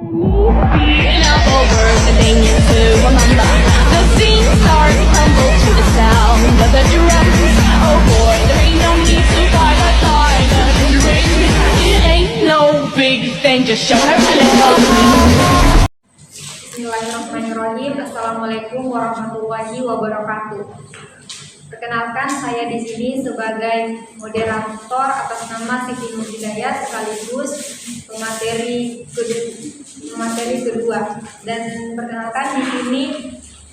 Being up over the thing to remember. The scene starts to tumble to the sound of the drums. Oh boy, there ain't no need to fight the silent ring. It ain't no big thing, just show her a little. Bismillahirrahmanirrahim. Assalamualaikum warahmatullahi wabarakatuh. Perkenalkan, saya di sini sebagai moderator atas nama Siti Nur Hidayat sekaligus pemateri kedua. Dan perkenalkan di sini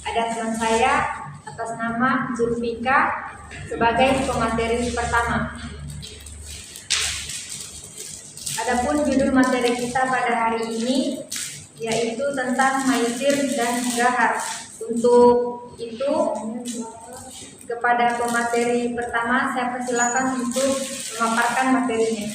ada teman saya atas nama Zulfika sebagai pemateri pertama. Adapun judul materi kita pada hari ini yaitu tentang maisir dan gahar. Untuk itu kepada pemateri pertama saya persilakan untuk memaparkan materinya.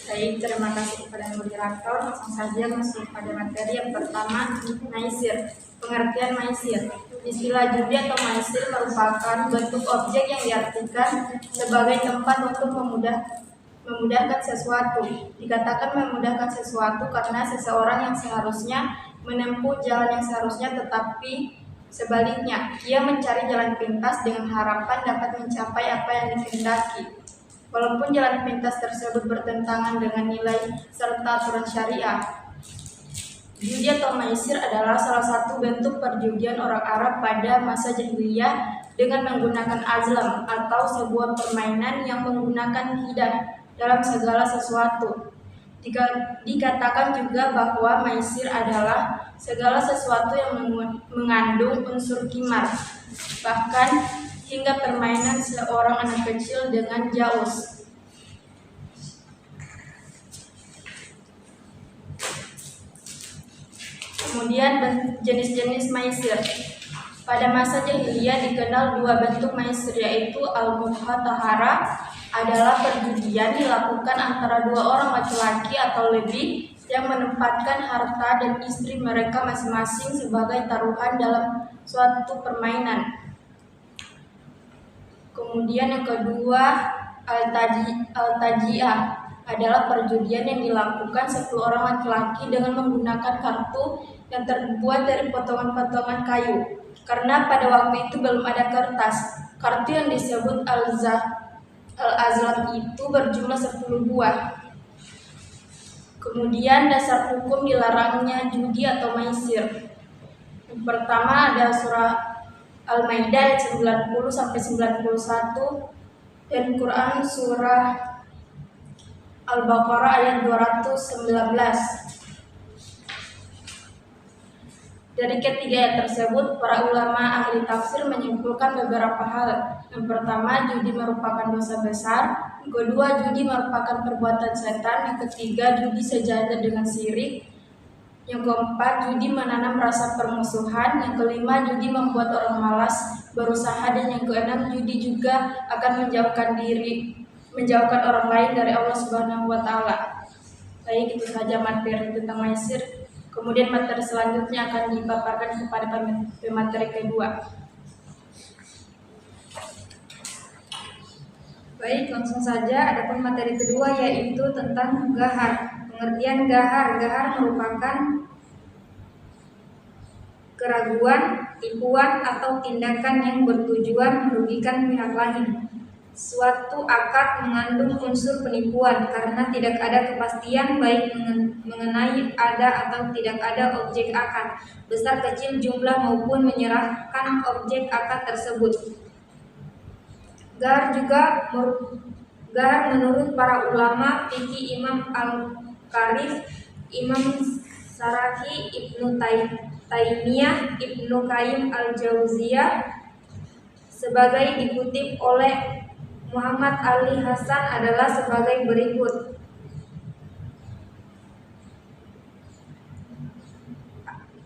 Baik, terima kasih kepada moderator. Langsung saja masuk pada materi yang pertama, maisir. Pengertian maisir. Istilah judi atau maisir merupakan bentuk objek yang diartikan sebagai tempat untuk memudahkan sesuatu. Dikatakan memudahkan sesuatu karena seseorang yang seharusnya menempuh jalan yang seharusnya, tetapi sebaliknya, ia mencari jalan pintas dengan harapan dapat mencapai apa yang dikehendaki. Walaupun jalan pintas tersebut bertentangan dengan nilai serta aturan syariah. Judi atau maisir adalah salah satu bentuk perjudian orang Arab pada masa jahiliyah dengan menggunakan azlam atau sebuah permainan yang menggunakan hidan dalam segala sesuatu. Dikatakan juga bahwa maisir adalah segala sesuatu yang mengandung unsur qimar, bahkan hingga permainan seorang anak kecil dengan jauz. Kemudian jenis-jenis maisir. Pada masa jahiliyah dikenal dua bentuk maisir, yaitu al-mukhatahara adalah perjudian dilakukan antara dua orang laki-laki atau lebih yang menempatkan harta dan istri mereka masing-masing sebagai taruhan dalam suatu permainan. Kemudian yang kedua, al-taji'ah adalah perjudian yang dilakukan 10 orang laki-laki dengan menggunakan kartu yang terbuat dari potongan-potongan kayu. Karena pada waktu itu belum ada kertas, kartu yang disebut al-azlam itu berjumlah 10 buah. Kemudian dasar hukum dilarangnya judi atau maisir. Yang pertama ada surah Al-Maidah ayat 90-91 dan Quran surah Al-Baqarah ayat 219. Dari ketiga ayat tersebut, para ulama ahli tafsir menyimpulkan beberapa hal. Yang pertama, judi merupakan dosa besar. Yang kedua, judi merupakan perbuatan setan. Yang ketiga, judi sejajar dengan syirik. Yang keempat, judi menanam rasa permusuhan. Yang kelima, judi membuat orang malas berusaha. Dan yang keenam, judi juga akan menjauhkan orang lain dari Allah Subhanahu wa Ta'ala. Baik, itu saja materi tentang maisir. Kemudian materi selanjutnya akan dipaparkan kepada pemateri kedua. Baik, langsung saja. Adapun materi kedua yaitu tentang gahar. Pengertian gahar. Gahar merupakan keraguan, tipuan atau tindakan yang bertujuan merugikan pihak lain. Suatu akad mengandung unsur penipuan karena tidak ada kepastian baik mengenai ada atau tidak ada objek akad, besar kecil jumlah maupun menyerahkan objek akad tersebut. Gahar menurut para ulama fikih Imam Al-Qarif, Imam Saraki, Ibnu Taimiyah, Ibnu Qayyim Al-Jauziyah sebagai dikutip oleh Muhammad Ali Hasan adalah sebagai berikut.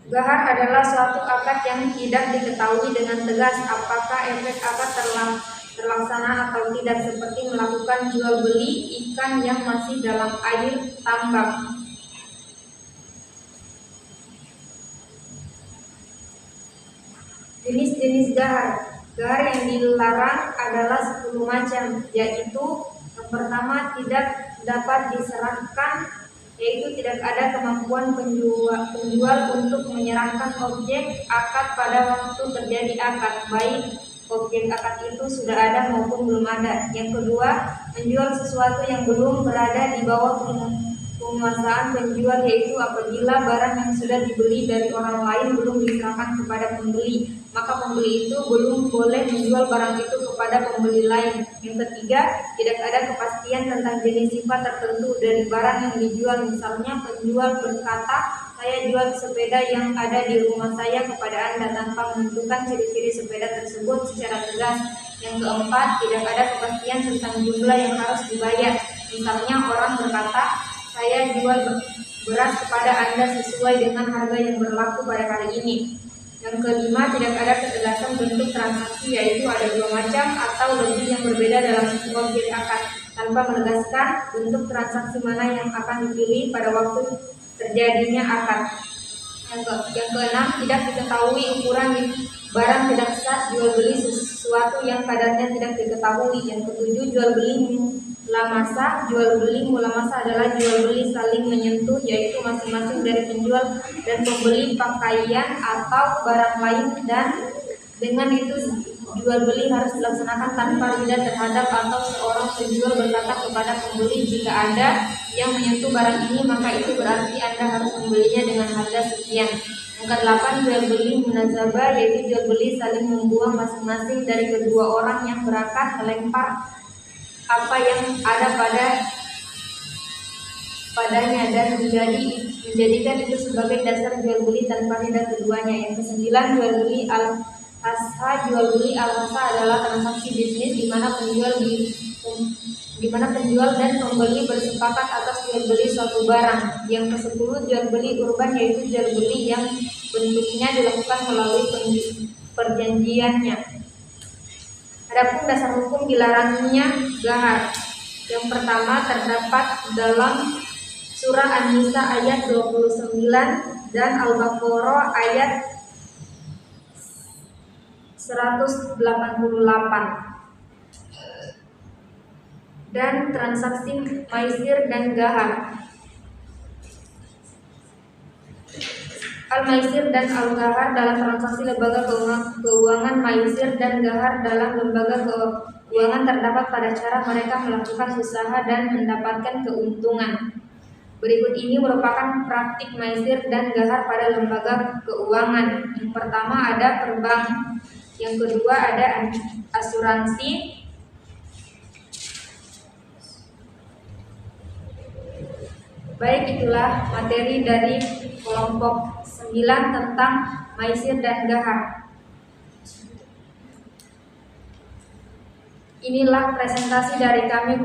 Gahar adalah suatu akad yang tidak diketahui dengan tegas apakah efek akad terlaksana atau tidak, seperti melakukan jual beli ikan yang masih dalam air tambang. Jenis-jenis gahar. Gahar yang dilarang adalah 10 macam, yaitu yang pertama, tidak dapat diserahkan yaitu tidak ada kemampuan penjual untuk menyerahkan objek akad pada waktu terjadi akad, baik objek akad itu sudah ada maupun belum ada. Yang kedua, menjual sesuatu yang belum berada di bawah penguasaan penjual, yaitu apabila barang yang sudah dibeli dari orang lain belum diserahkan kepada pembeli, maka pembeli itu belum boleh menjual barang itu kepada pembeli lain. Yang ketiga, tidak ada kepastian tentang jenis sifat tertentu dari barang yang dijual. Misalnya, penjual berkata, "Saya jual sepeda yang ada di rumah saya kepada Anda," tanpa menentukan ciri-ciri sepeda tersebut secara tegas. Yang keempat, tidak ada kepastian tentang jumlah yang harus dibayar. Misalnya, orang berkata, "Saya jual beras kepada Anda sesuai dengan harga yang berlaku pada hari ini." Yang kelima, tidak ada kejelasan bentuk transaksi, yaitu ada dua macam atau lebih yang berbeda dalam satu objek akad, tanpa menegaskan bentuk transaksi mana yang akan dipilih pada waktu terjadinya akad. Yang keenam, tidak diketahui ukuran barang, tidak sah jual beli sesuatu yang kadarnya tidak diketahui. Yang ketujuh, jual beli mulamasa. Jual beli mulamasa adalah jual beli saling menyentuh, yaitu masing-masing dari penjual dan pembeli pakaian atau barang lain, dan dengan itu jual beli harus dilaksanakan tanpa riba terhadap atau seorang penjual berkata kepada pembeli, "Jika ada yang menyentuh barang ini, maka itu berarti Anda harus membelinya dengan harga sekian." Yang kedelapan, jual beli munazabah, yaitu jual beli saling membuang masing-masing dari kedua orang yang berangkat melempar apa yang ada padanya dan menjadikan itu sebagai dasar jual beli tanpa riba keduanya. Yang kesembilan, jual beli al-hasha. Jual beli al-hasha adalah transaksi bisnis di mana penjual dan pembeli bersepakat atas jual beli suatu barang. Yang kesepuluh, jual beli urban, yaitu jual beli yang bentuknya dilakukan melalui perjanjiannya. Adapun dasar hukum dilarangnya gahar. Yang pertama terdapat dalam surah An-Nisa ayat 29 dan Al-Baqarah ayat 188. Dan transaksi maisir dan gahar. Al-maisir dan al-gahar dalam transaksi lembaga keuangan. Maisir dan gahar dalam lembaga keuangan terdapat pada cara mereka melakukan usaha dan mendapatkan keuntungan. Berikut ini merupakan praktik maisir dan gahar pada lembaga keuangan. Yang pertama ada perbank, yang kedua ada asuransi, baik itulah materi dari kelompok 9 tentang maisir dan gahar. Inilah presentasi dari kami.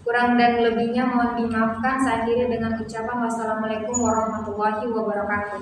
Kurang dan lebihnya mohon dimaafkan. Saya akhiri dengan ucapan wassalamualaikum warahmatullahi wabarakatuh.